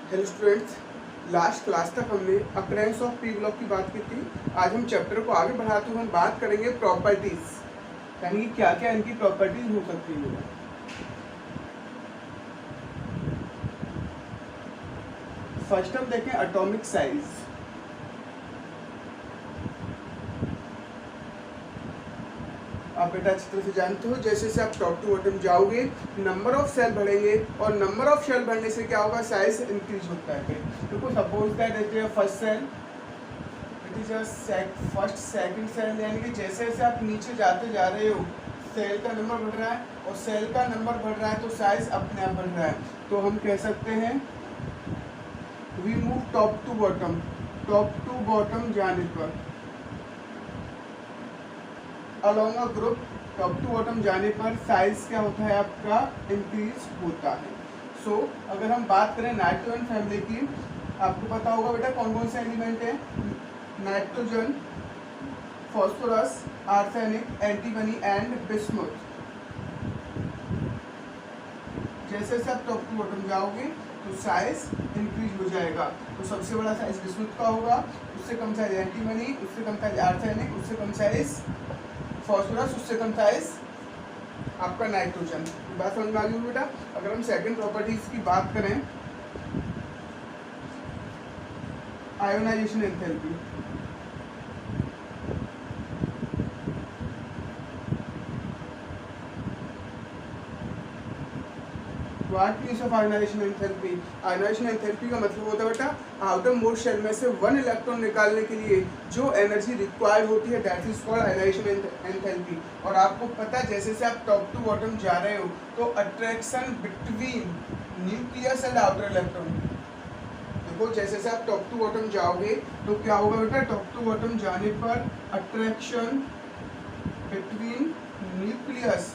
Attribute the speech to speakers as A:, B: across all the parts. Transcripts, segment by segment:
A: Hello students, last class तक हमने occurrence of P block की बात की थी। आज हम चैप्टर को आगे बढ़ाते हुए हम बात करेंगे प्रॉपर्टीज, यानी कि क्या क्या इनकी प्रॉपर्टीज हो सकती है। फर्स्ट हम देखें एटॉमिक साइज। आप बेटा अच्छी तरह से जानते हो, जैसे जैसे आप टॉप टू बॉटम जाओगे नंबर ऑफ सेल बढ़ेंगे और नंबर ऑफ सेल बढ़ने से क्या होगा, साइज इंक्रीज होता है। देखो suppose that it is first cell, it is first second cell, यानी कि जैसे जैसे आप नीचे जाते जा रहे हो सेल का नंबर बढ़ रहा है और सेल का नंबर बढ़ रहा है तो साइज अपने आप बढ़ रहा है। तो हम कह सकते हैं we move top to bottom जाने पर along a group, top to bottom जाने पर साइज क्या होता है, आपका इंक्रीज होता है। सो अगर हम बात करें नाइट्रोजन फैमिली की, आपको पता होगा बेटा कौन कौन से एलिमेंट है, nitrogen, phosphorus, arsenic, antimony and bismuth. जैसे जैसे आप टॉप टू बॉटम जाओगे तो साइज इंक्रीज हो जाएगा। तो सबसे बड़ा साइज बिस्मुथ का होगा, उससे कम साइज एंटीमनी, उससे कम साइज आर्सेनिक, उससे कम साइज फॉस्फोरस, उससे कम साइज आपका नाइट्रोजन। बात समझ में आ गई बेटा। अगर हम सेकंड प्रॉपर्टीज की बात करें, ionisation enthalpy. What means of ionisation enthalpy? Ionisation enthalpy का मतलब होता है बेटा आउटर मोस्ट शेल में से वन इलेक्ट्रॉन निकालने के लिए जो एनर्जी रिक्वायर्ड होती है, that is called ionisation enthalpy. और आपको पता है जैसे से आप टॉप टू बॉटम जा रहे हो तो attraction between nucleus and outer electron. देखो जैसे से आप टॉप टू बॉटम जाओगे तो क्या होगा बेटा, टॉप टू बॉटम जाने पर attraction between nucleus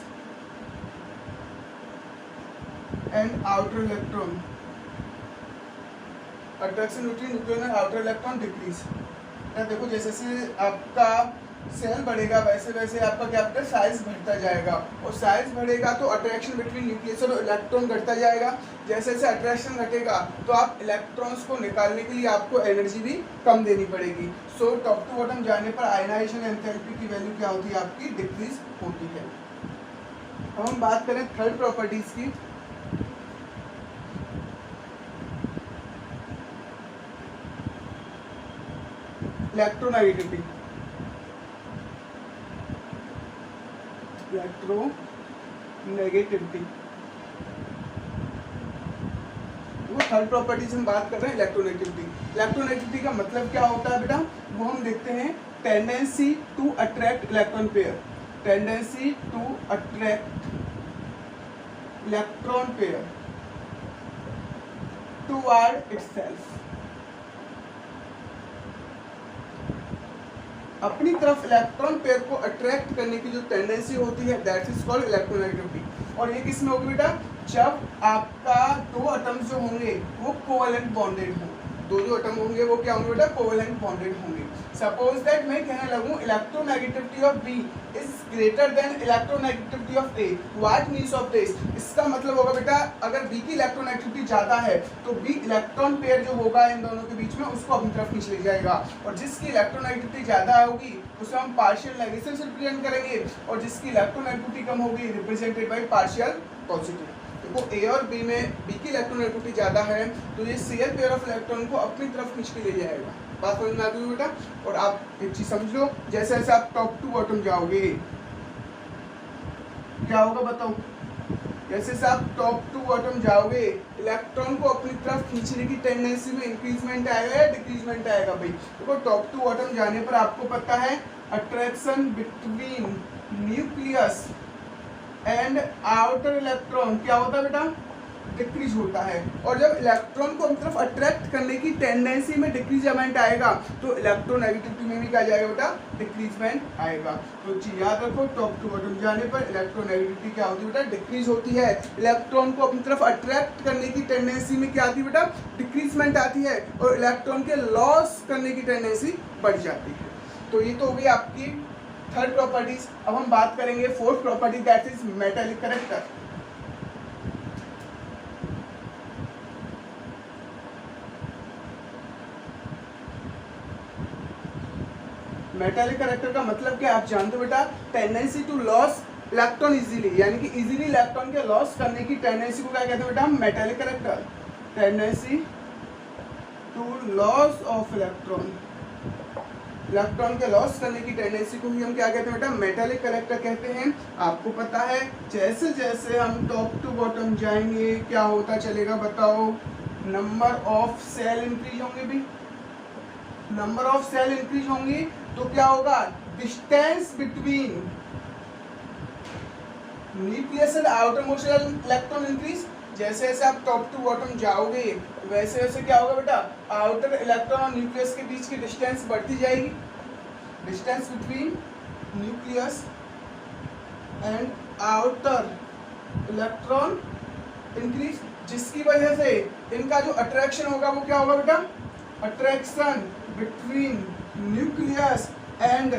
A: and outer electron, attraction between nucleus and outer electron decrease. देखो जैसे जैसे आपका सेल बढ़ेगा वैसे वैसे आपका क्या बेटा साइज बढ़ता जाएगा, और साइज बढ़ेगा तो अट्रैक्शन बिटवीन न्यूक्लियस और इलेक्ट्रॉन घटता जाएगा। जैसे जैसे अट्रैक्शन घटेगा तो आप इलेक्ट्रॉन्स को निकालने के लिए आपको एनर्जी भी कम देनी पड़ेगी। सो टॉप टू बॉटम जाने पर आयनाइजेशन एंथैल्पी की वैल्यू क्या होती है, आपकी डिक्रीज होती है। अब हम बात करें थर्ड प्रॉपर्टीज की। इलेक्ट्रोनेगेटिविटी। वो थर्ड प्रॉपर्टी से हम बात कर रहे हैं इलेक्ट्रोनेगेटिविटी। इलेक्ट्रोनेगेटिविटी का मतलब क्या होता है बेटा, वो हम देखते हैं tendency to attract electron pair, tendency to attract electron pair toward itself, अपनी तरफ इलेक्ट्रॉन पेयर को अट्रैक्ट करने की जो टेंडेंसी होती है, दैट इज कॉल्ड इलेक्ट्रोनेगेटिविटी। और ये किस में होगी बेटा, जब आपका दो एटम्स जो होंगे वो कोवेलेंट बॉन्डेड हो। दो जो एटम होंगे वो क्या होंगे बेटा, कोवेलेंट बॉन्डेड होंगे। सपोज दैट मैं कहने लगूं electronegativity of B is greater than electronegativity of A. What means of this? इसका मतलब होगा बेटा अगर बी की इलेक्ट्रोनेगेटिविटी ज्यादा है तो बी इलेक्ट्रॉन पेयर जो होगा इन दोनों के बीच में उसको अपनी तरफ खींच ले जाएगा, और जिसकी इलेक्ट्रोनेगेटिविटी ज्यादा होगी उसे हम पार्शियल नेगेटिव से रिप्रेजेंट करेंगे, और जिसकी इलेक्ट्रोनेगेटिविटी कम होगी रिप्रेजेंटेड बाय पार्शियल पॉजिटिव। देखो ए और बी में बी की इलेक्ट्रोनेगेटिविटी ज्यादा है तो ये सीएल पेयर ऑफ इलेक्ट्रॉन को अपनी तरफ खींच के ले जाएगा। बात समझ में आ गई बेटा। और आप एक चीज समझ लो, जैसे जैसे आप टॉप टू बॉटम जाओगे क्या होगा बताओ, जैसे से आप टॉप टू बॉटम जाओगे इलेक्ट्रॉन को अपनी तरफ खींचने की टेंडेंसी में इंक्रीजमेंट आएगा या डिक्रीजमेंट आएगा भाई। देखो टॉप टू बॉटम जाने पर आपको पता है attraction between nucleus and outer electron क्या होता है बेटा, डिक्रीज होता है। और जब इलेक्ट्रॉन को अपनी तरफ अट्रैक्ट करने की टेंडेंसी में डिक्रीजमेंट आएगा तो इलेक्ट्रोनेगेटिविटी में भी क्या जाएगा बेटा, डिक्रीजमेंट आएगा। तो याद रखो टॉप टू बॉटम जाने पर इलेक्ट्रोनेगेटिविटी क्या होती है बेटा, डिक्रीज होती है। इलेक्ट्रॉन को अपनी तरफ अट्रैक्ट करने की टेंडेंसी में क्या आती है बेटा, डिक्रीजमेंट आती है, और इलेक्ट्रॉन के लॉस करने की टेंडेंसी बढ़ जाती है। तो ये तो हो गई आपकी थर्ड प्रॉपर्टीज। अब हम बात करेंगे fourth property, that is metallic character. Metallic character का मतलब क्या आप जानते हो बेटा? Tendency to loss electron easily, यानी कि इजीली इलेक्ट्रॉन के लॉस करने की टेंडेंसी को क्या कहते हैं बेटा? हम metallic character. Tendency to loss of electron, electron के लॉस करने की टेंडेंसी को ही हम क्या कहते हैं बेटा? मेटालिक करेक्टर कहते हैं। आपको पता है जैसे जैसे हम टॉप टू बॉटम जाएंगे क्या होता चलेगा बताओ? नंबर ऑफ सेल इंक्रीज होंगे भी, नंबर ऑफ सेल इंक्रीज होंगी तो क्या होगा? Distance between nucleus and outer most electron increase. जैसे जैसे आप टॉप टू बॉटम जाओगे वैसे वैसे क्या होगा बेटा? आउटर इलेक्ट्रॉन और न्यूक्लियस के बीच की डिस्टेंस बढ़ती जाएगी, distance between nucleus and outer electron increase, जिसकी वजह से इनका जो अट्रैक्शन होगा वो क्या होगा बेटा? Attraction between nucleus and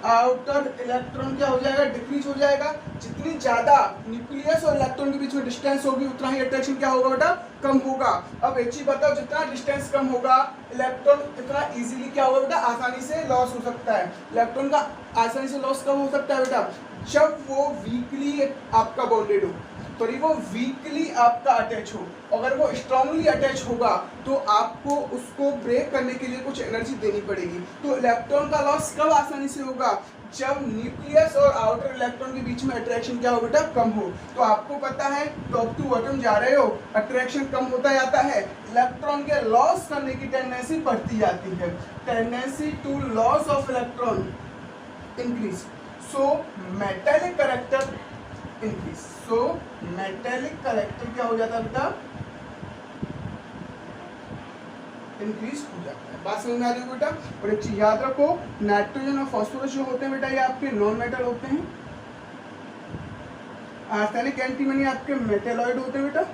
A: outer electron क्या हो जाएगा? डिक्रीज हो जाएगा। जितनी ज्यादा न्यूक्लियस और इलेक्ट्रॉन के बीच में डिस्टेंस होगी उतना ही अट्रैक्शन क्या होगा बेटा? कम होगा। अब एक चीज बताओ, जितना डिस्टेंस कम होगा इलेक्ट्रॉन इतना इजीली क्या होगा बेटा? आसानी से लॉस हो सकता है। इलेक्ट्रॉन का आसानी से लॉस कब हो सकता है बेटा? जब वो वीकली आपका बॉन्डेड हो, तो वो वीकली आपका अटैच हो। अगर वो स्ट्रांगली अटैच होगा तो आपको उसको ब्रेक करने के लिए कुछ एनर्जी देनी पड़ेगी। तो इलेक्ट्रॉन का लॉस कब आसानी से होगा? जब न्यूक्लियस और आउटर इलेक्ट्रॉन के बीच में अट्रैक्शन क्या हो बेटा? कम हो। तो आपको पता है टॉप टू बॉटम जा रहे हो, अट्रैक्शन कम होता जाता है, इलेक्ट्रॉन के लॉस करने की टेंडेंसी बढ़ती जाती है। Tendency to loss of electron increase, so metallic character increase. So metallic character क्या हो जाता है बेटा? इंक्रीज हो जाता है। बात समझ में आ रही है बेटा? और एक चीज याद रखो, नाइट्रोजन और फास्फोरस जो होते हैं बेटा ये आपके नॉन मेटल होते हैं। आर्सेनिक एंटीमनी आपके मेटेलॉइड होते हैं बेटा,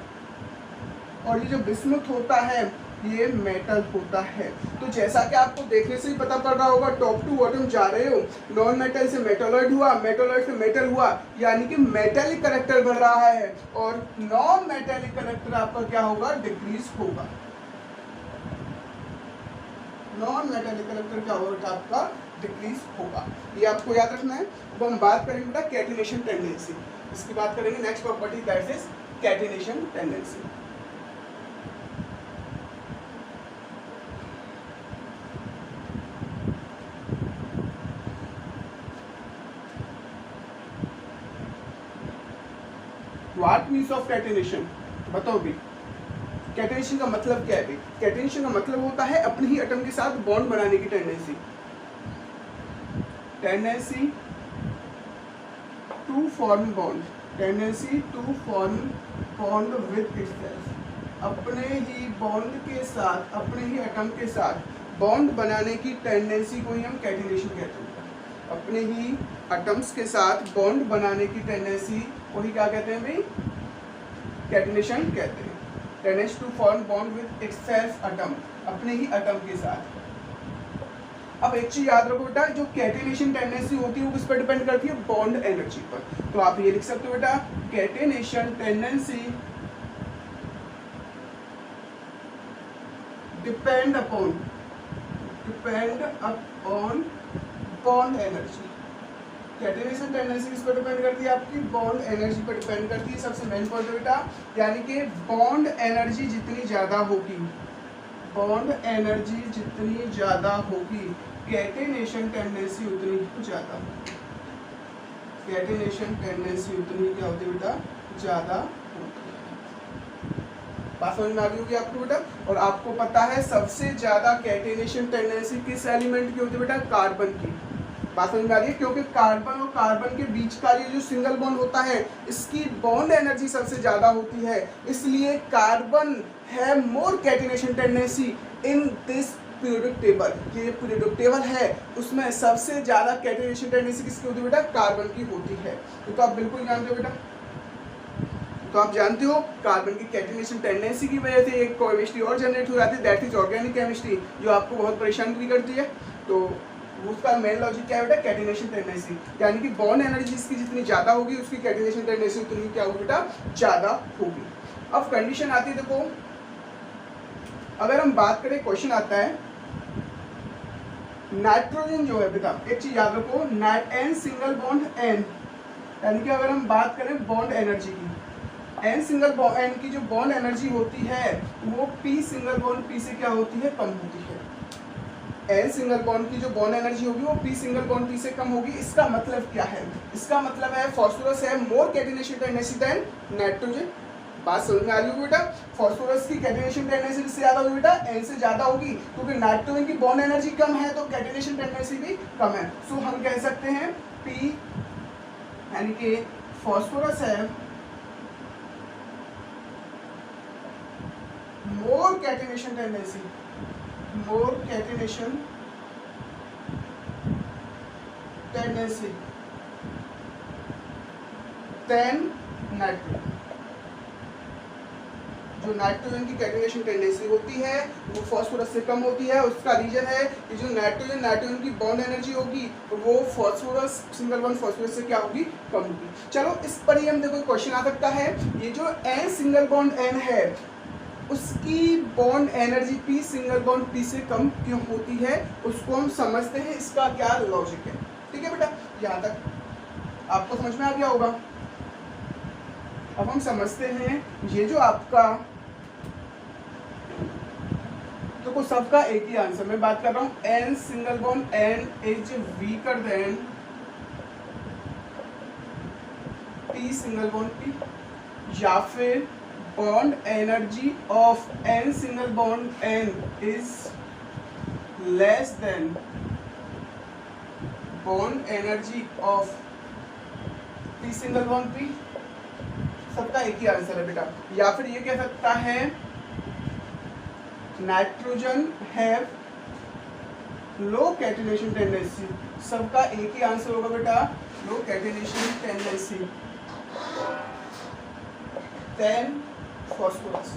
A: और ये जो बिस्मुथ होता है ये मेटल होता है। तो जैसा कि आपको देखने से ही पता पड़ रहा होगा, टॉप टू बॉटम जा रहे हो, नॉन मेटल से मेटलॉइड हुआ, मेटलॉइड से मेटल हुआ, यानी कि मेटालिक करेक्टर बढ़ रहा है, और नॉन मेटालिक करेक्टर आपका क्या होगा? डिक्रीज होगा। नॉन मेटालिक करेक्टर क्या होगा आपका? डिक्रीज होगा। ये आपको याद रखना है। अब हम बात करेंगे बेटा कैटिनेशन टेंडेंसी, इसकी बात करेंगे। Next property that is catenation tendency. What means of catenation? बताओ भी, कैटिनेशन का मतलब क्या है? कैटिनेशन का मतलब होता है अपने ही एटम के साथ बॉन्ड बनाने की tendency. Tendency to form bond, tendency to form bond with itself, अपने ही बॉन्ड के साथ, अपने ही एटम के साथ बॉन्ड बनाने की टेंडेंसी को ही हम कैटिनेशन कहते हैं। अपने ही एटम्स के साथ बॉन्ड बनाने की टेंडेंसी को ही क्या कहते हैं भाई? कैटिनेशन कहते हैं। Tendency to form bond with itself atom, अपने ही एटम के साथ। अब एक चीज याद रखो बेटा, जो कैटिनेशन टेंडेंसी होती है वो किस पर डिपेंड करती है? बॉन्ड एनर्जी पर। तो आप ये लिख सकते हो बेटा, catenation tendency depend upon bond energy. Catenation tendency किस पर डिपेंड करती है? आपकी बॉन्ड एनर्जी पर डिपेंड करती है। सबसे मेन पॉइंट बेटा, यानी कि बॉन्ड एनर्जी जितनी ज्यादा होगी, बॉन्ड एनर्जी जितनी ज्यादा होगी, कैटिनेशन टेंडेंसी उतनी ही ज्यादा होगी। कैटिनेशन टेंडेंसी उतनी क्या होती है बेटा? ज्यादा होती है। बात समझ में आ गई होगी आपको बेटा? और आपको पता है सबसे ज्यादा कैटिनेशन टेंडेंसी किस एलिमेंट की होती है बेटा? कार्बन की। बात समझ में आ रही है? क्योंकि कार्बन और कार्बन के बीच का ये जो सिंगल बॉन्ड होता है इसकी बॉन्ड एनर्जी सबसे ज्यादा होती है, इसलिए कार्बन है more catenation tendency in this periodic table. ये पीरियोडिक टेबल है उसमें सबसे ज्यादा कैटिनेशन टेंडेंसी किसकी होती है बेटा? कार्बन की होती है। तो आप बिल्कुल जानते हो बेटा, तो आप जानते हो कार्बन की कैटिनेशन टेंडेंसी की वजह से एक केमिस्ट्री और जनरेट हो जाती है, दैट इज ऑर्गेनिक केमिस्ट्री, जो आपको बहुत परेशान भी करती है। तो उसका मेन लॉजिक क्या है बेटा? कैटिनेशन टेंडेंसी, यानी कि बॉन्ड एनर्जी इसकी जितनी ज्यादा होगी उसकी कैटिनेशन टेंडेंसी उतनी क्या होगी बेटा? ज्यादा होगी। अब कंडीशन आती है, देखो अगर हम बात करें, क्वेश्चन आता है नाइट्रोजन जो है बेटा, एक चीज याद रखो, एन सिंगल बॉन्ड एन, यानी कि अगर हम बात करें बॉन्ड एनर्जी की, एन सिंगल बॉन्ड एन की जो बॉन्ड एनर्जी होती है वो पी सिंगल बॉन्ड पी से क्या होती है, कम होती है। एन सिंगल बॉन्ड की जो बॉन्ड एनर्जी होगी वो पी सिंगल बॉन्ड पी से कम होगी। इसका मतलब क्या है, इसका मतलब है फास्फोरस है more catenation tendency then nitrogen. बात समझ में आ रही होगी बेटा, फास्फोरस की कैटिनेशन टेंडेंसी किससे ज्यादा होगी बेटा, एन से ज्यादा होगी, क्योंकि नाइट्रोजन की बॉन्ड एनर्जी कम है तो कैटिनेशन टेंडेंसी भी कम है। सो हम कह सकते हैं पी यानी कि फास्फोरस है मोर कैटिनेशन टेंडेंसी, मोर कैटिनेशन टेंडेंसी देन नाइट्रोजन। जो नाइट्रोजन की कैटिनेशन टेंडेंसी होती है वो फास्फोरस से कम होती है। उसका रीजन है कि जो नाइट्रोजन की बॉन्ड एनर्जी होगी वो फास्फोरस सिंगल बॉन्ड फास्फोरस से क्या होगी, कम होगी। चलो इस पर ही हम देखो क्वेश्चन आ सकता है, ये जो एन सिंगल बॉन्ड एन है उसकी bond energy P single bond P से कम क्यों होती है, उसको हम समझते हैं, इसका क्या लॉजिक है। ठीक है बेटा, यहाँ तक आपको समझ में आ गया होगा। अब हम समझते हैं ये जो आपका, तो सबका एक ही आंसर, मैं बात कर रहा हूं N single bond N is weaker than P single bond P, या फिर bond energy of N single bond N is less than bond energy of P single bond P. सबका एक ही आंसर है बेटा। या फिर ये कह सकता है nitrogen have low catenation tendency, सबका एक ही आंसर होगा बेटा, लो कैटिनेशन टेंडेंसी देन फास्फोरस।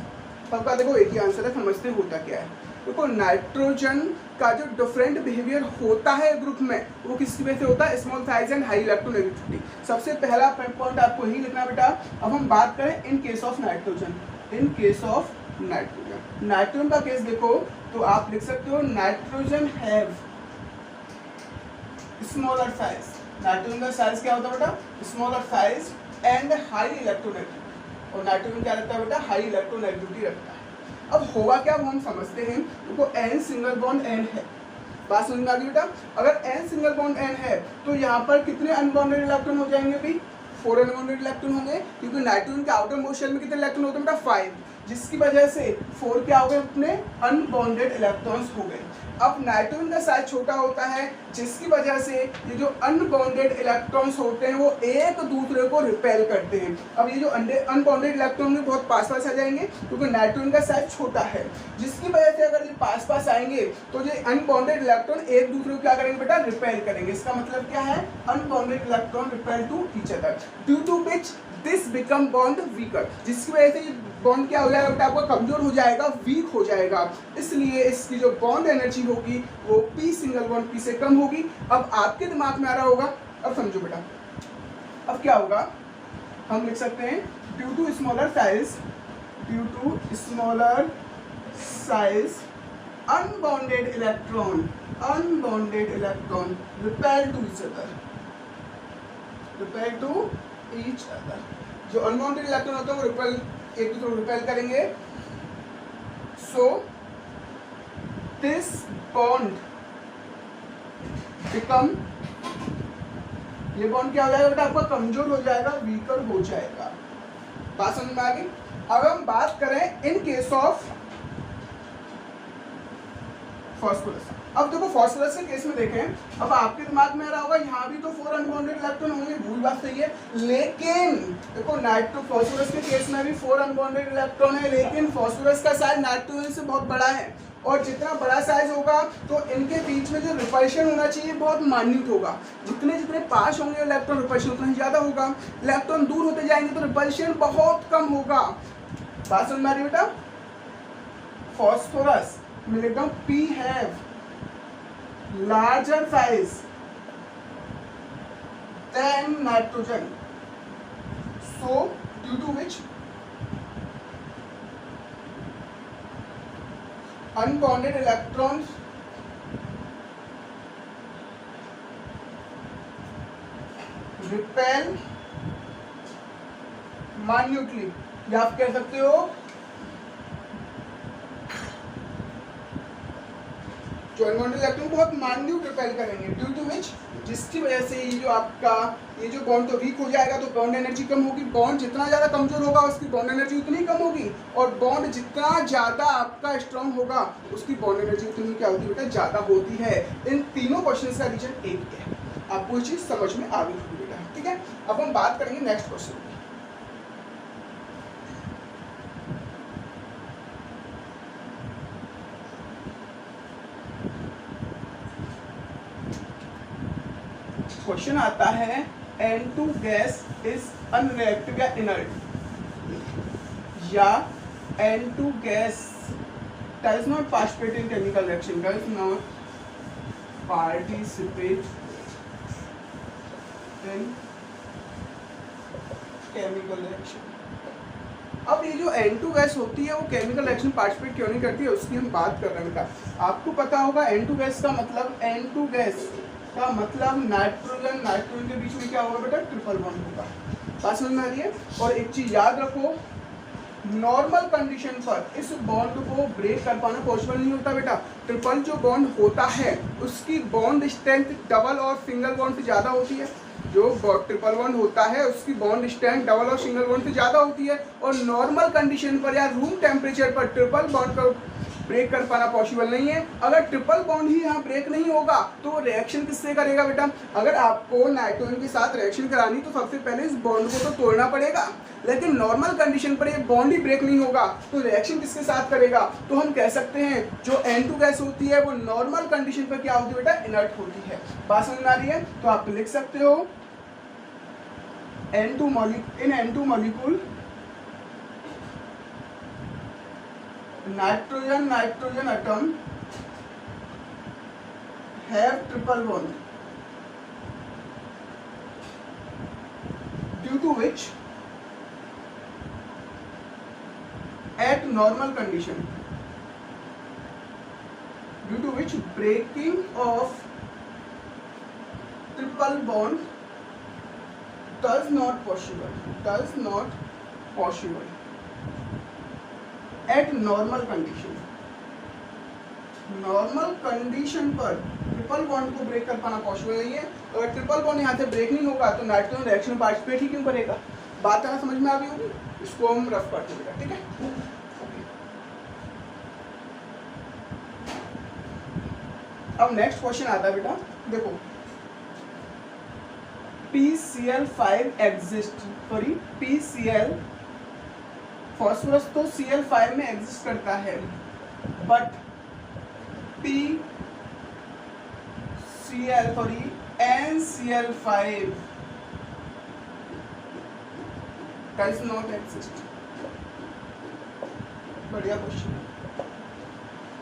A: सबका देखो एक ही आंसर है, समझते होता क्या है। देखो नाइट्रोजन का जो डिफरेंट बिहेवियर होता है ग्रुप में वो किसकी वजह से होता है, small size and high electronegativity. सबसे पहला पॉइंट आपको यही लिखना बेटा। अब हम बात करें in case of nitrogen, in case of nitrogen, nitrogen का केस देखो तो आप लिख सकते हो nitrogen have smaller size, nitrogen का साइज क्या होता है बेटा, smaller size and high electronegativity, और नाइट्रोजन क्या रखता है बेटा, हाई इलेक्ट्रोनेगेटिविटी रखता है। अब होगा क्या वो हम समझते हैं। देखो एन सिंगल बॉन्ड एन है, बात समझ में आ गई बेटा। अगर एन सिंगल बॉन्ड एन है तो यहाँ पर कितने अनबॉन्डेड इलेक्ट्रॉन हो जाएंगे भी, 4 अनबॉन्डेड इलेक्ट्रॉन होंगे, क्योंकि नाइट्रोजन के आउटर मोस्ट शेल में कितने इलेक्ट्रॉन होते हैं बेटा, 5, जिसकी वजह से 4 क्या हो गए, अपने अनबॉन्डेड इलेक्ट्रॉन्स हो गए। अब नाइट्रोजन का साइज छोटा होता है जिसकी वजह से ये जो अनबॉन्डेड इलेक्ट्रॉन्स होते हैं वो एक दूसरे को रिपेल करते हैं। अब ये जो अनबॉन्डेड इलेक्ट्रॉन में बहुत पास पास आ जाएंगे क्योंकि नाइट्रोजन का साइज छोटा है, जिसकी वजह से अगर ये पास पास आएंगे तो ये अनबॉन्डेड इलेक्ट्रॉन एक दूसरे को क्या करेंगे बेटा, रिपेल करेंगे। इसका मतलब क्या है, unbonded electron repel to each other, due to which this become bond weaker, जिसकी वजह से ये बॉन्ड क्या हो जाएगा बेटा, आपका कमजोर हो जाएगा, वीक हो जाएगा। इसलिए इसकी जो बॉन्ड एनर्जी होगी वो पी सिंगल बॉन्ड पी से कम होगी। अब आपके दिमाग में आ रहा होगा, अब समझो बेटा, अब क्या होगा, हम लिख सकते हैं due to smaller size, due to smaller size unbonded electron repel to each other, repel to each other. जो अनबॉन्डेड इलेक्ट्रॉन होते हैं वो रिपेल, एक दूसरे को रिपेल करेंगे। सो दिस बॉन्ड बिकम, ये बॉन्ड क्या हो जाएगा बेटा, आपका कमजोर हो जाएगा, वीकर हो जाएगा। बात समझ में आ गई। अब हम बात करें इन केस ऑफ फास्फोरस। अब देखो फास्फोरस के केस में देखें, अब आपके दिमाग में आ रहा होगा यहाँ भी तो 4 अनबॉन्डेड इलेक्ट्रॉन होंगे, भूल बात सही है, लेकिन देखो फास्फोरस के केस में भी 4 अनबॉन्डेड इलेक्ट्रॉन है, लेकिन फास्फोरस का साइज नाइट्रोजन से बहुत बड़ा है, और जितना बड़ा साइज होगा तो इनके बीच में जो रिपल्शन होना चाहिए बहुत माइन्यूट होगा। जितने जितने पास होंगे इलेक्ट्रॉन, रिपल्शन उतना ही ज्यादा होगा। इलेक्ट्रॉन दूर होते जाएंगे तो रिपल्शन बहुत कम होगा। बात समझ में आ रही बेटा। फास्फोरस में लिखता हूं P have larger size than nitrogen, so due to which unbonded electrons repel minutely, या आप कह सकते हो जो अनवांटेड इलेक्ट्रॉन को बहुत माइन्यूट रिपेल करेंगे, ड्यू टू विच, जिसकी वजह से ये जो आपका ये जो बॉन्ड तो वीक हो जाएगा, तो बॉन्ड एनर्जी कम होगी। बॉन्ड जितना ज़्यादा कमजोर होगा उसकी बॉन्ड एनर्जी उतनी कम होगी, और बॉन्ड जितना ज़्यादा आपका स्ट्रॉन्ग होगा उसकी बॉन्ड एनर्जी उतनी क्या होती है बेटा, ज़्यादा होती है। इन तीनों क्वेश्चन का रीजन एक ही है, आपको ये चीज़ समझ में आ गई होगी बेटा, ठीक है। अब हम बात करेंगे नेक्स्ट क्वेश्चन की। क्वेश्चन आता है N2 गैस इज अनरिएक्टिव या इनर्ट, या N2 gas does not participate in chemical reaction, does not participate in chemical reaction. अब ये जो N2 गैस होती है वो केमिकल रिएक्शन पार्टिसिपेट क्यों नहीं करती है, उसकी हम बात कर रहे हैं बेटा। आपको पता होगा N2 गैस का मतलब, N2 गैस का मतलब नाइट्रोजन नाइट्रोजन के बीच में क्या होगा बेटा, ट्रिपल बॉन्ड होगा। बात समझ में आ रही है। और एक चीज याद रखो, नॉर्मल कंडीशन पर इस बॉन्ड को ब्रेक कर पाना पॉसिबल नहीं होता बेटा। ट्रिपल जो बॉन्ड होता है उसकी बॉन्ड स्ट्रेंथ डबल और सिंगल बॉन्ड से ज़्यादा होती है। जो ट्रिपल बॉन्ड होता है उसकी बॉन्ड स्ट्रेंथ डबल और सिंगल बॉन्ड से ज़्यादा होती है, और नॉर्मल कंडीशन पर या रूम टेम्परेचर पर ट्रिपल बॉन्ड को ब्रेक कर पाना पॉसिबल नहीं है। अगर ट्रिपल बॉन्ड ही यहाँ ब्रेक नहीं होगा तो रिएक्शन किससे करेगा बेटा, अगर आपको नाइट्रोजन के साथ रिएक्शन करानी तो सबसे पहले इस बॉन्ड को तो तोड़ना पड़ेगा, लेकिन नॉर्मल कंडीशन पर ये बॉन्ड ही ब्रेक नहीं होगा तो रिएक्शन किसके साथ करेगा। तो हम कह सकते हैं जो N2 गैस होती है वो नॉर्मल कंडीशन पर क्या होती है बेटा, इनर्ट होती है। बात समझ में आ रही है। तो आप लिख सकते हो N2 molecule nitrogen atom have triple bond, due to which at normal condition, due to which breaking of triple bond does not possible eight normal condition. Normal condition पर ट्रिपल बॉन्ड को ब्रेक कर पाना possible नहीं है। अगर triple bond यहाँ से break नहीं होगा तो नाइट्रोजन रिएक्शन पार्टिसिपेट ही क्यों करेगा। बात है समझ में आ गई होगी। इसको हम रफ करते हैं, ठीक है। अब नेक्स्ट क्वेश्चन आता है बेटा, देखो PCl5 exist, sorry PCl phosphorus तो Cl5 में एग्जिस्ट करता है, but NCl5 does not exist. बढ़िया क्वेश्चन।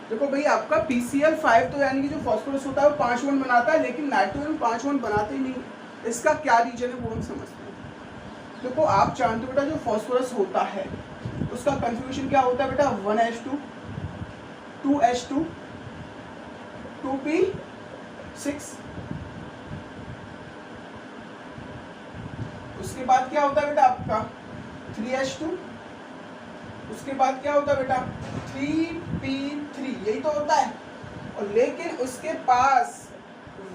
A: देखो भाई आपका PCl5 तो यानी कि जो फॉस्फोरस होता है वो 5 बॉन्ड बनाता है, लेकिन नाइट्रोजन 5 बॉन्ड बनाते ही नहीं। इसका क्या रीजन है वो हम समझते हैं। देखो आप जानते हो बेटा जो फॉस्फोरस होता है उसका कंफिग्रेशन क्या होता है बेटा, 1s2 2s2 2p6। उसके बाद क्या होता है बेटा आपका 3s2, उसके बाद क्या होता है बेटा 3p3, यही तो होता है। और लेकिन उसके पास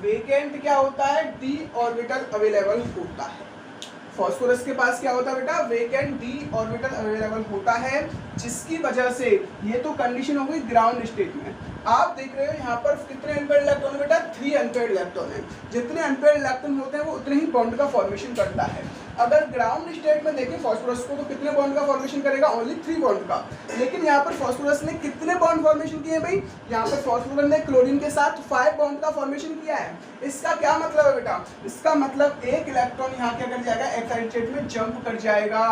A: वेकेंट क्या होता है, d ऑर्बिटल अवेलेबल होता है। फॉस्फोरस के पास क्या होता है बेटा, वेकेंट d ऑर्बिटल अवेलेबल होता है, जिसकी वजह से ये तो कंडीशन हो गई ग्राउंड स्टेट में। आप देख रहे हो यहाँ पर कितने अनपेयर्ड इलेक्ट्रॉन है बेटा, 3 अनपेयर्ड इलेक्ट्रॉन है। जितने अनपेयर्ड इलेक्ट्रॉन होते हैं वो उतने ही बॉन्ड का फॉर्मेशन करता है। अगर ग्राउंड स्टेट में देखें फॉस्फोरस को तो कितने बॉन्ड का फॉर्मेशन करेगा, ओनली 3 बॉन्ड का। लेकिन यहाँ पर फॉस्फोरस ने कितने बॉन्ड फॉर्मेशन किए भाई, यहाँ पर फॉस्फोरस ने क्लोरीन के साथ 5 बॉन्ड का फॉर्मेशन किया है। इसका क्या मतलब है बेटा, इसका मतलब एक इलेक्ट्रॉन यहाँ क्या कर जाएगा, एक्साइटेड स्टेट में जंप कर जाएगा।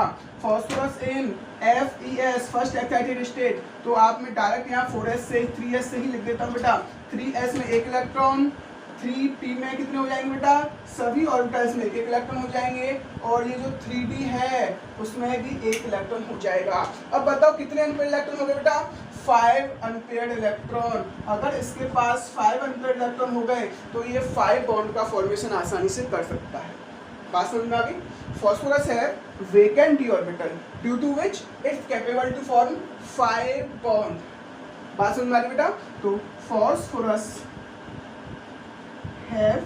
A: फॉस्फोरस इन FeS फर्स्ट एक्साइटेड स्टेट, तो आप मैं डायरेक्ट यहाँ 4s से 3s से ही लिख देता हूँ बेटा। 3s में एक इलेक्ट्रॉन, 3p में कितने हो जाएंगे बेटा, सभी ऑर्बिटल्स में एक इलेक्ट्रॉन हो जाएंगे, और ये जो 3d है उसमें भी एक इलेक्ट्रॉन हो जाएगा। अब बताओ कितने अनपेयर्ड इलेक्ट्रॉन हो गए बेटा, 5 अनपेयर्ड इलेक्ट्रॉन। अगर इसके पास 5 अनपेयर्ड इलेक्ट्रॉन हो गए तो ये 5 बॉन्ड का फॉर्मेशन आसानी से कर सकता है। बात समझ में आ गई? Phosphorus have vacant d orbital due to which it's capable to form 5 bond. बात समझ में आ रही बेटा? तो phosphorus have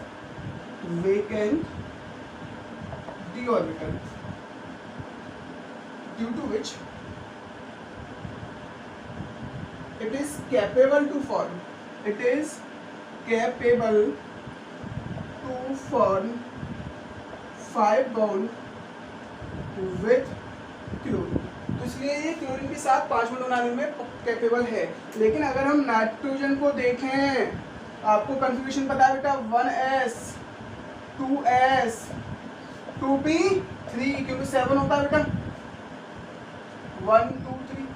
A: vacant d orbital due to which it is capable to form 5 bond with chlorine. तो इसलिए ये क्लोरीन के साथ 5 बॉन्ड बनाने में कैपेबल है। लेकिन अगर हम नाइट्रोजन को देखें, आपको कंफिग्रेशन पता है बेटा, 1s 2s 2p 3, क्योंकि 7 होता है बेटा, 1 2 3।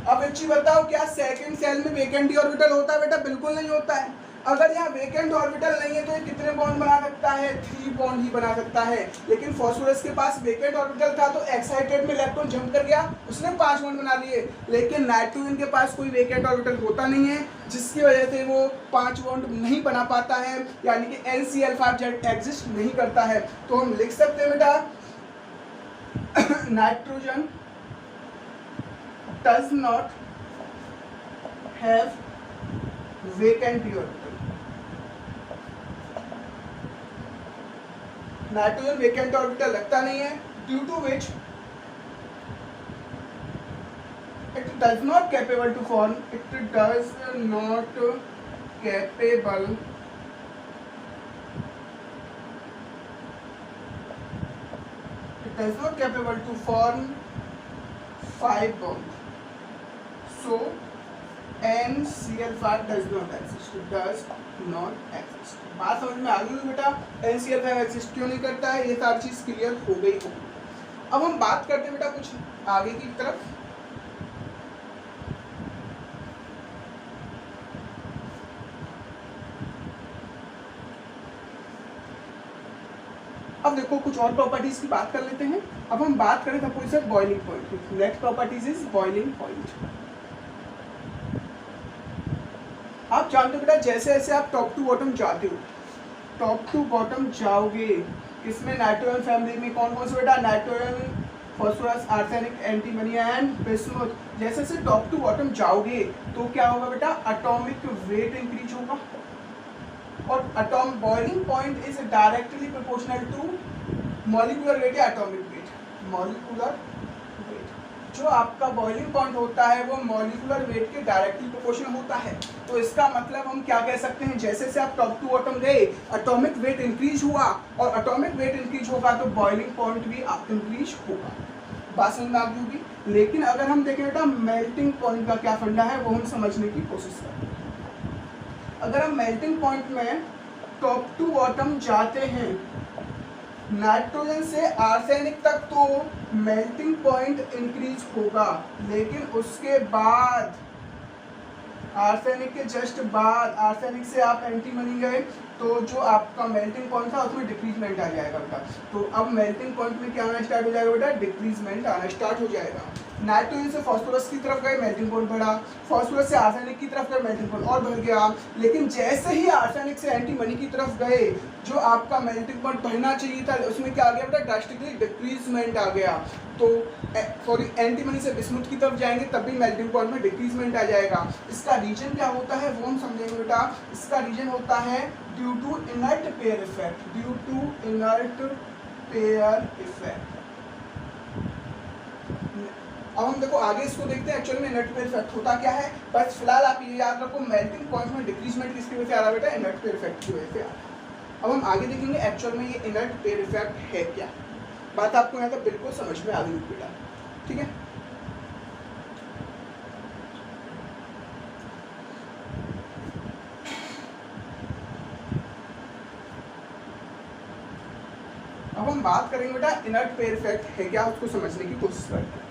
A: अब एक चीज बताओ, क्या सेकंड सेल में वेकेंट डी ऑर्बिटल होता है बेटा? बिल्कुल नहीं होता है। अगर यहाँ वेकेंट ऑर्बिटल नहीं है तो ये कितने बॉन्ड बना सकता है? 3 बॉन्ड ही बना सकता है। लेकिन फॉस्फोरस के पास वेकेंट ऑर्बिटल था तो एक्साइटेड में इलेक्ट्रॉन जंप कर गया, उसने 5 बॉन्ड बना लिए। लेकिन नाइट्रोजन के पास कोई वेकेंट ऑर्बिटल होता नहीं है, जिसकी वजह से वो 5 बॉन्ड नहीं बना पाता है, यानी कि NCl5 एग्जिस्ट नहीं करता है। तो हम लिख सकते हैं बेटा, nitrogen does not have vacant d orbital. Nitrogen vacant orbital रखता नहीं है, due to which it does not capable to form to form 5 bonds. So NCl5 does not exist. बात समझ में आ गई बेटा? NCl5 एग्जिस्ट क्यों नहीं करता है, ये सारी चीज क्लियर हो गई होगी। अब हम बात करते हैं बेटा कुछ आगे की तरफ। अब देखो कुछ और प्रॉपर्टीज की बात कर लेते हैं। अब हम बात करें suppose boiling point. Next properties is boiling point. आप जानते हो बेटा, जैसे जैसे आप टॉप टू बॉटम जाते हो, टॉप टू बॉटम जाओगे, इसमें नाइट्रोजन फैमिली में कौन कौन से बेटा? Nitrogen, phosphorus, arsenic, antimony and bismuth. जैसे जैसे टॉप टू बॉटम जाओगे तो क्या होगा बेटा? एटॉमिक वेट इंक्रीज होगा। और atom boiling point is directly proportional to molecular weight या एटॉमिक वेट। मॉलिक्यूलर वेट, जो आपका बॉइलिंग पॉइंट होता है वो मॉलिक्यूलर वेट के डायरेक्टली प्रोपोर्शनल होता है। तो इसका मतलब हम क्या कह सकते हैं, जैसे से आप टॉप टू बॉटम गए, एटॉमिक वेट इंक्रीज हुआ, और एटॉमिक वेट इंक्रीज होगा तो बॉइलिंग पॉइंट भी इंक्रीज होगा। बात समझ में आ गई होगी। लेकिन अगर हम देखें बेटा मेल्टिंग पॉइंट का क्या फंडा है, वो हम समझने की कोशिश करें। अगर हम मेल्टिंग पॉइंट में टॉप टू बॉटम जाते हैं, नाइट्रोजन से आर्सेनिक तक तो मेल्टिंग पॉइंट इंक्रीज होगा, लेकिन उसके बाद आर्सेनिक के जस्ट बाद, आर्सेनिक से आप एंटीमनी गए तो जो आपका मेल्टिंग पॉइंट था उसमें डिक्रीजमेंट आ जाएगा बेटा। तो अब मेल्टिंग पॉइंट में क्या आना स्टार्ट हो जाएगा बेटा? डिक्रीजमेंट आना स्टार्ट हो जाएगा। नाइट्रोजन से फॉस्फोरस की तरफ गए, मेल्टिंग पॉइंट बढ़ा, फॉस्फोरस से आर्सेनिक की तरफ गए, मेल्टिंग पॉइंट और बढ़ गया। लेकिन जैसे ही आर्सेनिक से एंटीमनी की तरफ गए, जो आपका मेल्टिंग पॉइंट बढ़ना चाहिए था उसमें क्या आ गया बेटा? ड्रास्टिकली डिक्रीजमेंट आ गया। तो सॉरी, एंटीमनी से बिस्मुथ की तरफ जाएंगे तब भी मेल्टिंग पॉइंट में डिक्रीजमेंट आ जाएगा। इसका रीजन क्या होता है वो हम समझेंगे बेटा। इसका रीजन होता है due to inert pair effect. Due to inert pair effect. अब हम देखो आगे इसको देखते हैं एक्चुअल में इनर्ट पेयर इफेक्ट होता क्या है। बस फिलहाल आप ये याद रखो, मेल्टिंग पॉइंट में डिक्रीजमेंट किसकी वजह से आ रहा है बेटा? इनर्ट पेयर इफेक्ट की वजह से आ रहा है। अब हम आगे देखेंगे एक्चुअल में ये इनर्ट पेयर इफेक्ट है क्या। बात आपको यहाँ तक बिल्कुल समझ में आ गई बेटा, ठीक है। अब हम बात करेंगे बेटा इनर्ट पेयर इफेक्ट है क्या, उसको समझने की कोशिश करते हैं।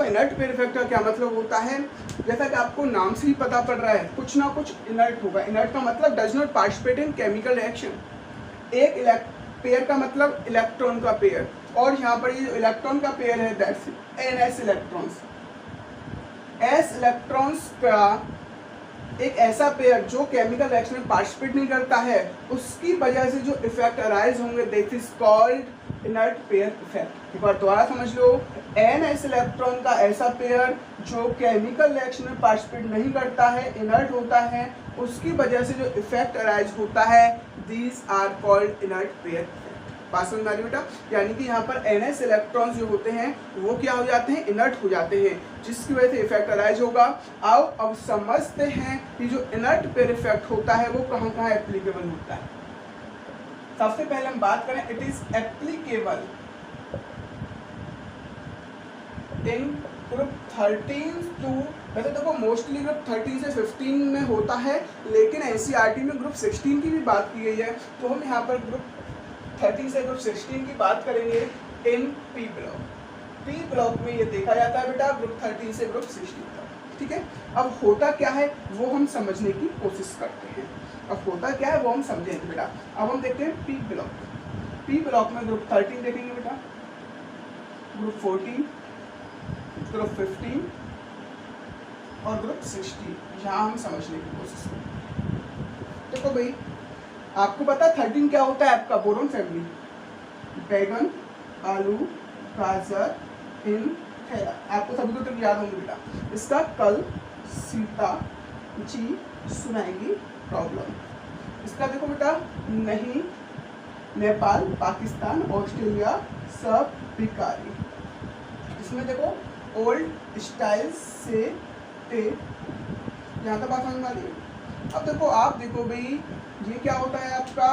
A: इनर्ट पेयर इफेक्ट का क्या मतलब होता है, जैसा कि आपको नाम से ही पता पड़ रहा है, कुछ ना कुछ इनर्ट होगा। इनर्ट का मतलब does not participate in chemical reaction. Pair का मतलब इलेक्ट्रॉन का पेयर, और यहाँ पर ये जो इलेक्ट्रॉन का पेयर है that's ns electrons. s electrons का एक ऐसा पेयर जो केमिकल रिएक्शन में पार्टिसिपेट नहीं करता है, उसकी वजह से जो इफेक्ट अराइज होंगे that is called inert pair effect. एक बार दोबारा समझ लो, ns इलेक्ट्रॉन का ऐसा पेयर जो केमिकल रिएक्शन में पार्टिसिपेट नहीं करता है, इनर्ट होता है, उसकी वजह से जो इफेक्ट अराइज होता है these are called inert pair. बात समझ में आ रही बेटा? यानी कि यहाँ पर ns इलेक्ट्रॉन्स जो होते हैं वो क्या हो जाते हैं, इनर्ट हो जाते हैं, जिसकी वजह से इफेक्ट अराइज होगा। आओ अब समझते हैं कि जो इनर्ट पेयर इफेक्ट होता है वो कहाँ कहाँ एप्लीकेबल होता है। सबसे पहले हम बात करें, it is applicable in group 13 to, वैसे देखो मोस्टली ग्रुप 13 से 15 में होता है, लेकिन एनसीईआरटी में ग्रुप 16 की भी बात की गई है, तो हम यहाँ पर ग्रुप 13 से ग्रुप 16 की बात करेंगे in P block. P block में ये देखा जाता है बेटा ग्रुप 13 से ग्रुप 16 तक, ठीक है। अब होता क्या है वो हम समझने की कोशिश करते हैं। अब होता क्या है वो हम समझेंगे बेटा। अब हम देखते हैं पी ब्लॉक। पी ब्लॉक में ग्रुप 13 देखेंगे बेटा, ग्रुप 14, ग्रुप 15 और ग्रुप 16, यहाँ हम समझने की कोशिश करेंगे। देखो भाई, आपको पता है 13 क्या होता है? आपका बोरोन फैमिली, बैगन, आलू, गाजर, हिंद, खैरा, आपको सभी को तो याद होंगे बेटा। इसका कल, सीता, जी, सुनाएगी, प्रॉब्लम। इसका देखो बेटा, नहीं, नेपाल, पाकिस्तान, ऑस्ट्रेलिया, सब भिखारी। इसमें देखो ओल्ड स्टाइल से टे, यहाँ तक बात समझ में आ रही है। अब देखो आप देखो भाई, ये क्या होता है आपका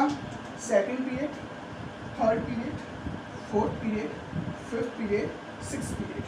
A: second period, third period, fourth period, fifth period, sixth period.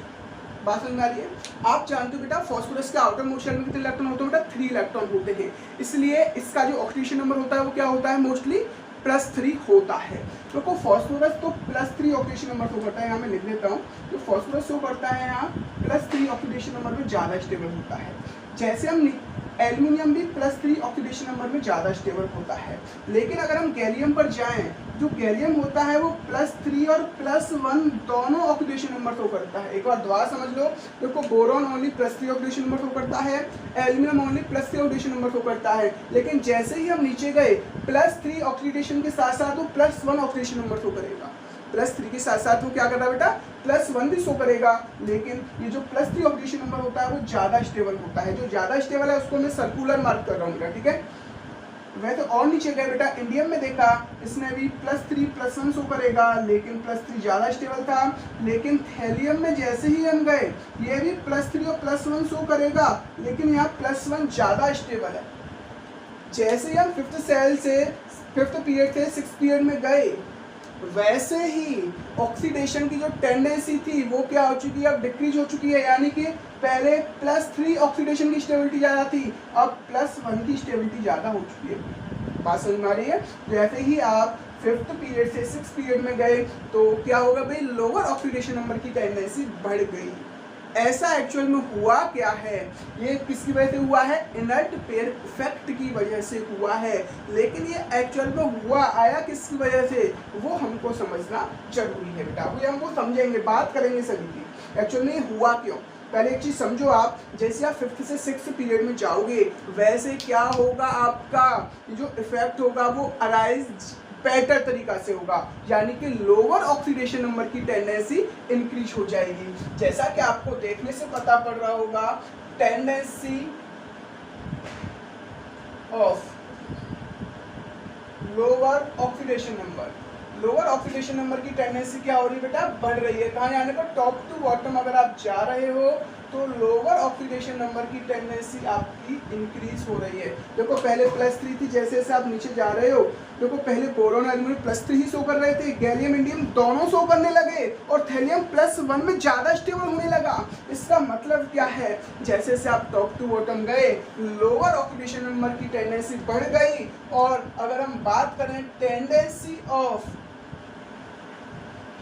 A: बात समझ में आ रही है? आप जानते हो बेटा फॉस्फोरस के आउटर मोस्ट शेल में कितने इलेक्ट्रॉन होते हैं बेटा? 3 इलेक्ट्रॉन होते हैं, इसलिए इसका जो ऑक्सीडेशन नंबर होता है वो क्या होता है? मोस्टली +3 होता है। तो फॉस्फोरस तो +3 ऑक्सीडेशन नंबर शो करता है, यहाँ मैं लिख लेता हूँ। तो फॉस्फोरस शो करता है यहाँ +3 ऑक्सीडेशन नंबर में ज़्यादा स्टेबल होता है। जैसे हम एल्यूमिनियम भी +3 ऑक्सीडेशन नंबर में ज़्यादा स्टेबल होता है। लेकिन अगर हम गैलियम पर जाएं, जो गैलियम होता है वो +3 और +1 दोनों ऑक्सीडेशन नंबर शो करता है। एक बार दोबारा समझ लो, देखो boron only +3 oxidation number show करता है, aluminium only +3 oxidation number show करता है। लेकिन जैसे ही हम नीचे गए, +3 ऑक्सीडेशन के साथ साथ वो +1 ऑक्सीडेशन नंबर शो करेगा। +3 के साथ साथ वो क्या कर रहा है बेटा? +1 भी शो करेगा। लेकिन ये जो +3 ऑक्सीडेशन नंबर होता है वो ज़्यादा स्टेबल होता है। जो ज़्यादा स्टेबल है उसको मैं सर्कुलर मार्क कर रहा हूँ बेटा, ठीक है। वैसे तो और नीचे गए बेटा, इंडियम में देखा, इसमें भी +3 +1 शो करेगा, लेकिन +3 ज़्यादा स्टेबल था। लेकिन थैलियम में जैसे ही हम गए, ये भी +3 और +1 शो करेगा, लेकिन यहाँ +1 ज़्यादा स्टेबल है। जैसे ही हम 5th सेल से 5th पीरियड से 6th पीरियड में गए, वैसे ही ऑक्सीडेशन की जो टेंडेंसी थी वो क्या हो चुकी है? अब डिक्रीज हो चुकी है। यानी कि पहले +3 ऑक्सीडेशन की स्टेबिलिटी ज़्यादा थी, अब +1 की स्टेबिलिटी ज़्यादा हो चुकी है। बात समझ में आ रही है? जैसे ही आप 5th पीरियड से 6th पीरियड में गए तो क्या होगा भाई? लोअर ऑक्सीडेशन नंबर की टेंडेंसी बढ़ गई। ऐसा एक्चुअल में हुआ क्या है? ये किसकी वजह से हुआ है? इनर्ट पेयर इफेक्ट की वजह से हुआ है। लेकिन ये एक्चुअल में हुआ आया किसकी वजह से, वो हमको समझना जरूरी है बेटा। वो हमको समझेंगे, बात करेंगे सभी की एक्चुअल में हुआ क्यों। पहले एक चीज़ समझो आप, जैसे आप 5th से 6th पीरियड में जाओगे, वैसे क्या होगा आपका जो इफेक्ट होगा वो अराइज बेटर तरीका से होगा। यानी कि लोअर ऑक्सीडेशन नंबर की टेंडेंसी इंक्रीज हो जाएगी। जैसा कि आपको देखने से पता पड़ रहा होगा, tendency of lower oxidation number, lower oxidation number की टेंडेंसी क्या हो रही है बेटा? बढ़ रही है। कहाँ जाने पर? टॉप टू बॉटम अगर आप जा रहे हो तो लोअर ऑक्सीडेशन नंबर की टेंडेंसी आपकी इंक्रीज हो रही है। देखो पहले +3 थी, जैसे जैसे आप नीचे जा रहे हो, देखो पहले बोरोन एल्यूमिनियम +3 ही शो कर रहे थे, गैलियम इंडियम दोनों शो करने लगे, और थैलियम +1 में ज़्यादा स्टेबल होने लगा। इसका मतलब क्या है? जैसे जैसे आप टॉप टू बॉटम गए, लोअर ऑक्सीडेशन नंबर की टेंडेंसी बढ़ गई। और अगर हम बात करें tendency of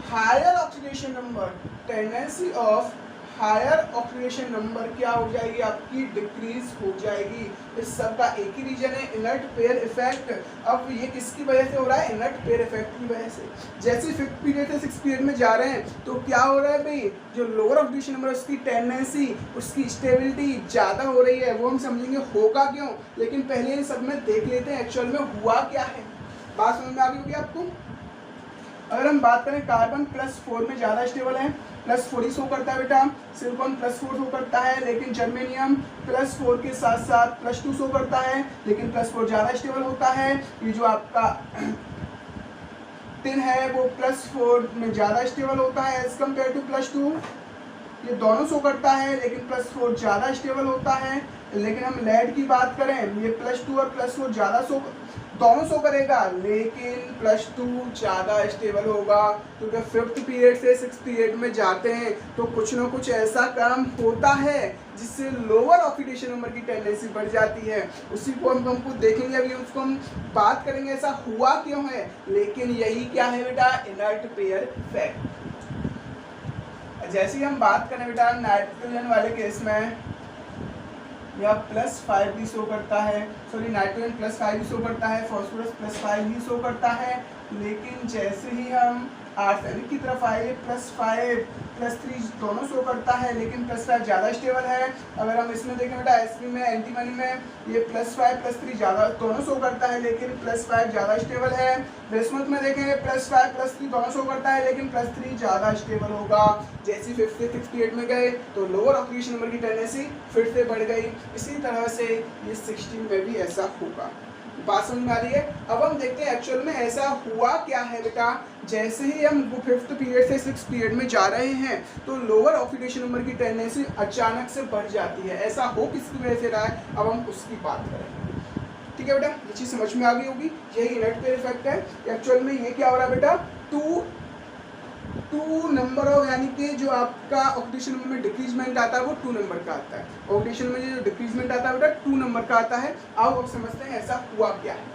A: higher oxidation number, tendency of higher oxidation number क्या हो जाएगी आपकी, डिक्रीज हो जाएगी। इस सब का एक ही रीजन है, इनर्ट पेयर इफेक्ट। अब ये किसकी वजह से हो रहा है, इनर्ट पेयर इफेक्ट की वजह से। जैसे 5th पीरियड से 6th पीरियड में जा रहे हैं तो क्या हो रहा है भाई, जो लोअर ऑक्सीडेशन नंबर उसकी टेंडेंसी, उसकी स्टेबिलिटी ज़्यादा हो रही है। वो हम समझेंगे होगा क्यों, लेकिन पहले इन सब में देख लेते हैं एक्चुअल में हुआ क्या है। बात समझ में आ गई होगी आपको। अगर हम बात करें कार्बन +4 में ज़्यादा स्टेबल है, +4 शो करता है बेटा, सिलिकॉन +4 शो करता है, लेकिन जर्मेनियम +4 के साथ साथ +2 शो करता है, लेकिन +4 ज़्यादा स्टेबल होता है। ये जो आपका टिन है वो +4 में ज़्यादा स्टेबल होता है एज कम्पेयर टू +2। ये दोनों शो करता है, लेकिन +4 ज़्यादा स्टेबल होता है। लेकिन हम लेड की बात करें, ये +2 और +4 ज़्यादा दोनों शो करेगा, लेकिन +2 ज़्यादा स्टेबल होगा। क्योंकि 5th पीरियड से 6th पीरियड में जाते हैं तो कुछ ना कुछ ऐसा काम होता है जिससे लोअर ऑक्सीडेशन नंबर की टेंडेंसी बढ़ जाती है। उसी को हमको देखेंगे, अभी उसको हम बात करेंगे ऐसा हुआ क्यों है। लेकिन यही क्या है बेटा, इनर्ट पेयर इफेक्ट। जैसे ही हम बात करें बेटा नाइट्रोजन वाले केस में, यह +5 भी शो करता है, सॉरी नाइट्रोजन +5 भी शो करता है, फॉस्फोरस +5 भी शो करता है। लेकिन जैसे ही हम आर्सेनिक की तरफ आए, +5 +3 दोनों शो करता है, लेकिन +5 ज़्यादा स्टेबल है। अगर हम इसमें देखें बेटा एसपी में, एंटीमनी में, ये +5 +3 ज़्यादा दोनों शो करता है, लेकिन +5 ज़्यादा स्टेबल है। बिस्मुथ में देखेंगे +5 +3 दोनों शो करता है, लेकिन +3 ज़्यादा स्टेबल होगा। जैसे 5th से 6th पीरियड में गए तो लोअर ऑक्सीडेशन नंबर की टेंडेंसी फिर से बढ़ गई। इसी तरह से ये 16 में भी ऐसा होगा। बात समझ में आ रही है। अब हम देखते हैं एक्चुअल में ऐसा हुआ क्या है बेटा। जैसे ही हम 5th पीरियड से 6th पीरियड में जा रहे हैं तो लोअर ऑक्सीडेशन नंबर की टेंडेंसी अचानक से बढ़ जाती है। ऐसा हो किसकी वजह से रहा है, अब हम उसकी बात करेंगे। ठीक है बेटा, ये चीज़ समझ में आ गई होगी। यही इनर्ट पेयर इफेक्ट है। एक्चुअल में ये क्या हो रहा है बेटा, टू नंबर ऑफ, यानी कि जो आपका ऑक्सीडेशन नंबर में डिक्रीजमेंट आता है वो 2 नंबर का आता है। ऑक्सीडेशन में जो डिक्रीजमेंट आता है बेटा 2 नंबर का आता है। आओ अब समझते हैं ऐसा हुआ क्या है।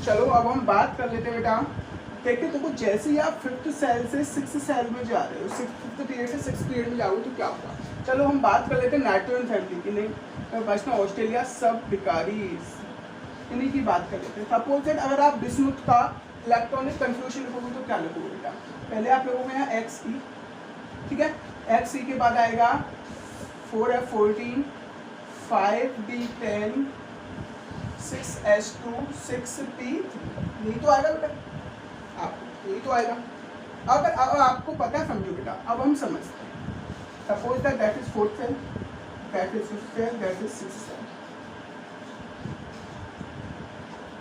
A: चलो अब हम बात कर लेते हैं बेटा। देखिए देखो, जैसे ही आप 5th सेल से 6th सेल में जा रहे हो, 5th पीरियड से 6th पीरियड में जाओगे तो क्या होगा। चलो हम बात कर लेते हैं नाइट्रोजन फैमिली की, नहीं बस में ऑस्ट्रेलिया सब बिकारीज, इन्हीं की बात कर लेते हैं। सपोज दैट अगर आप बिस्मुथ का इलेक्ट्रॉनिक कन्फ्यूजन लिखोगे तो क्या लिखोगे बेटा, पहले आप लिखोगे यहाँ XE, ठीक है। XE के बाद आएगा 4F14 5D10 6S2 6P, यही तो आएगा बेटा, आपको यही तो आएगा। अगर आपको पता है समझो बेटा, अब हम समझते हैं। Suppose that is 4th shell, that is 5th shell, that is 6th shell.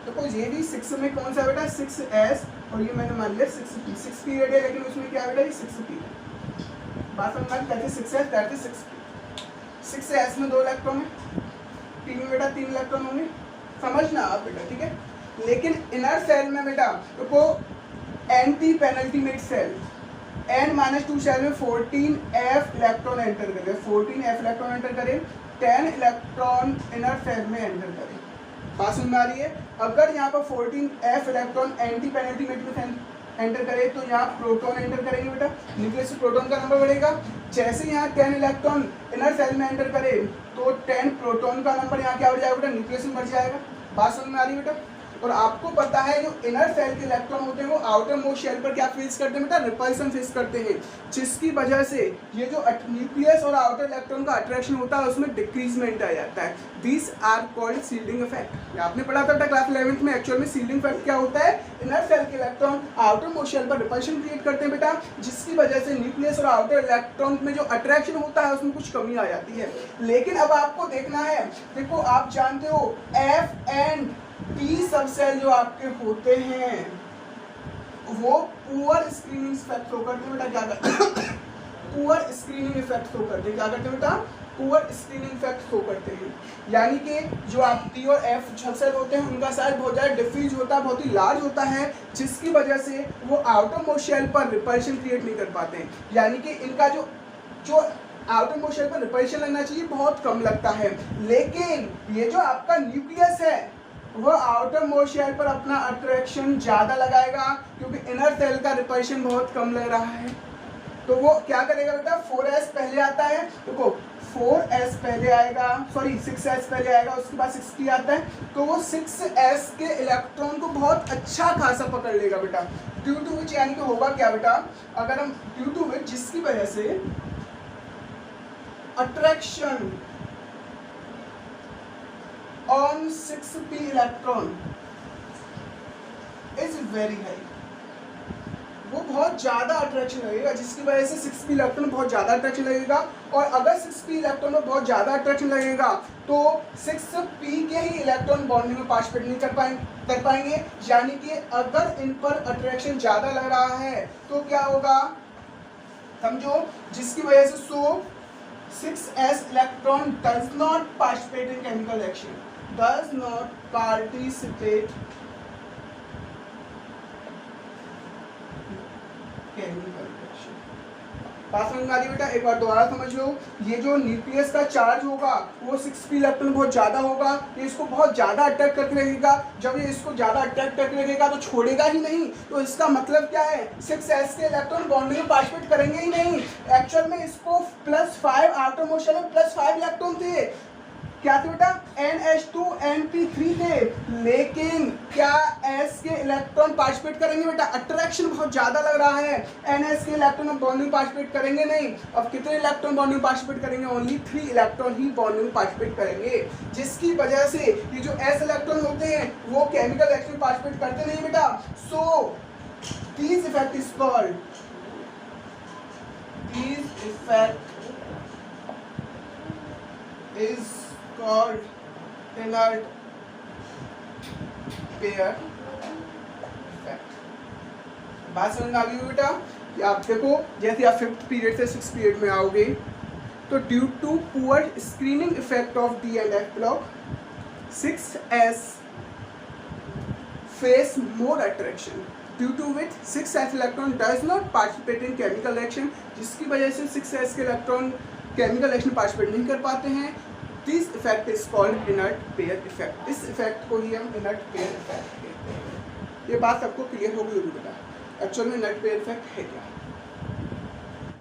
A: Suppose ये भी 6 में कौन सा बेटा, 6S, और ये मैंने मान लिया 6P। 6 पीरियड है, लेकिन उसमें क्या बेटा, ये 6P है। बात समझ में, that is 6S, that is 6P। 6S में 2 इलेक्ट्रॉन है, P में बेटा 3 इलेक्ट्रॉन होंगे, समझना आप बेटा, ठीक है। लेकिन इनर सेल में बेटा देखो, anti penultimate shell N-2 cell में 14F इलेक्ट्रॉन एंटर करे, 14F इलेक्ट्रॉन एंटर करे, 10 इलेक्ट्रॉन इनर सेल में एंटर करे। बात समझ में आ रही है। अगर यहाँ पर 14F इलेक्ट्रॉन एंटी पेनल्टीमेट में एंटर करे तो यहाँ प्रोटॉन एंटर करेंगे बेटा, न्यूक्लियस में प्रोटॉन का नंबर बढ़ेगा। जैसे यहाँ 10 इलेक्ट्रॉन इनर सेल में एंटर करे तो 10 प्रोटॉन का नंबर यहाँ क्या हो जाएगा बेटा, न्यूक्लियस में बढ़ जाएगा। बात समझ में आ रही है बेटा। और आपको पता है जो इनर सेल के इलेक्ट्रॉन होते हैं वो आउटर मोस्ट शेल पर क्या फेस करते हैं बेटा, रिपल्सन फेस करते हैं, जिसकी वजह से ये जो न्यूक्लियस और आउटर इलेक्ट्रॉन का अट्रैक्शन होता है उसमें डिक्रीजमेंट आ जाता है। This are called shielding effect. आपने पढ़ा था क्लास 11th में। एक्चुअल में शील्डिंग इफेक्ट क्या होता है, इनर सेल के इलेक्ट्रॉन आउटर मोस्ट शेल पर रिपल्शन क्रिएट करते हैं बेटा, जिसकी वजह से न्यूक्लियस और आउटर इलेक्ट्रॉन में जो अट्रैक्शन होता है उसमें कुछ कमी आ जाती है। लेकिन अब आपको देखना है, देखो आप जानते हो F एंड P सब सेल जो आपके होते हैं वो पुअर स्क्रीनिंग इफेक्ट शो करते हैं बेटा, क्या करते हैं पुअर स्क्रीनिंग इफेक्ट शो करते हैं, क्या करते हैं बेटा, पुअर स्क्रीनिंग इफेक्ट शो करते हैं। यानी कि जो आप P और F सब सेल होते हैं उनका साइज बहुत ज़्यादा डिफ्यूज होता है, बहुत ही लार्ज होता है, जिसकी वजह से वो आउटर मोस्ट शेल पर रिपल्शन क्रिएट नहीं कर पाते हैं। यानी कि इनका जो आउटर मोस्ट शेल पर रिपल्शन लगना चाहिए बहुत कम लगता है। लेकिन ये जो आपका न्यूक्लियस है वह आउटर मोस्ट शेल पर अपना अट्रैक्शन ज़्यादा लगाएगा, क्योंकि इनर सेल का रिपल्शन बहुत कम लग रहा है। तो वो क्या करेगा बेटा, 4s पहले आता है, देखो 4s पहले आएगा, सॉरी 6s पहले आएगा, उसके बाद 6p आता है, तो वो 6s के इलेक्ट्रॉन को बहुत अच्छा खासा पकड़ लेगा बेटा। ड्यू टू विच, यानी कि होगा क्या बेटा, अगर हम ड्यू टू विच, जिसकी वजह से attraction on 6p electron is very high, वो बहुत ज़्यादा अट्रैक्शन लगेगा, जिसकी वजह से 6p इलेक्ट्रॉन बहुत ज़्यादा अट्रैक्शन लगेगा। और अगर 6p इलेक्ट्रॉन में बहुत ज़्यादा अट्रैक्शन लगेगा तो 6p के ही इलेक्ट्रॉन बॉन्डिंग में पार्टिसिपेट नहीं कर पाएंगे, यानी कि अगर इन पर अट्रैक्शन ज़्यादा लग रहा है तो क्या होगा समझो, जिसकी वजह से 6s electron does not participate in chemical reaction, does not participate बात समझ में आ रही बेटा, एक बार दोबारा समझ लो। ये जो न्यूक्लियस का चार्ज होगा वो 6p इलेक्ट्रॉन बहुत ज़्यादा होगा, ये इसको बहुत ज़्यादा अट्रैक्ट करके रखेगा। जब ये इसको ज़्यादा अट्रैक्ट करके रखेगा तो छोड़ेगा ही नहीं, तो इसका मतलब क्या है, 6s के इलेक्ट्रॉन बॉन्डिंग में पार्टिसिपेट करेंगे ही नहीं। एक्चुअल में इसको +5 आउटर मोस्ट शेल में +5 इलेक्ट्रॉन थे, क्या थे बेटा, NH2 NP3 थे, लेकिन क्या S के इलेक्ट्रॉन पार्टिसिपेट करेंगे बेटा, अट्रैक्शन बहुत ज़्यादा लग रहा है, NS के इलेक्ट्रॉन बॉन्डिंग पार्टिसिपेट करेंगे नहीं। अब कितने इलेक्ट्रॉन बॉन्डिंग पार्टिसिपेट करेंगे, ओनली 3 इलेक्ट्रॉन ही बॉन्डिंग पार्टिसिपेट करेंगे, जिसकी वजह से ये जो S इलेक्ट्रॉन होते हैं वो केमिकल रिएक्शन में पार्टिसिपेट करते नहीं बेटा। So this effect is called, this effect is called inert pair effect। बात समझ में आ गई बेटा कि आप देखो, जैसे आप 5th पीरियड से 6th पीरियड में आओगे तो due to poor screening effect of D and F block 6s face more attraction, due to which 6s electron does not participate in chemical reaction, जिसकी वजह से 6s के इलेक्ट्रॉन केमिकल रिएक्शन पार्टिसिपेट नहीं कर पाते हैं। This effect is called inert pair effect, इस effect को ही हम इनर्ट पेयर इफेक्ट कहते हैं। ये बात सबको क्लियर हो गई होगी बेटा, एक्चुअल में इनर्ट पेयर इफेक्ट है क्या।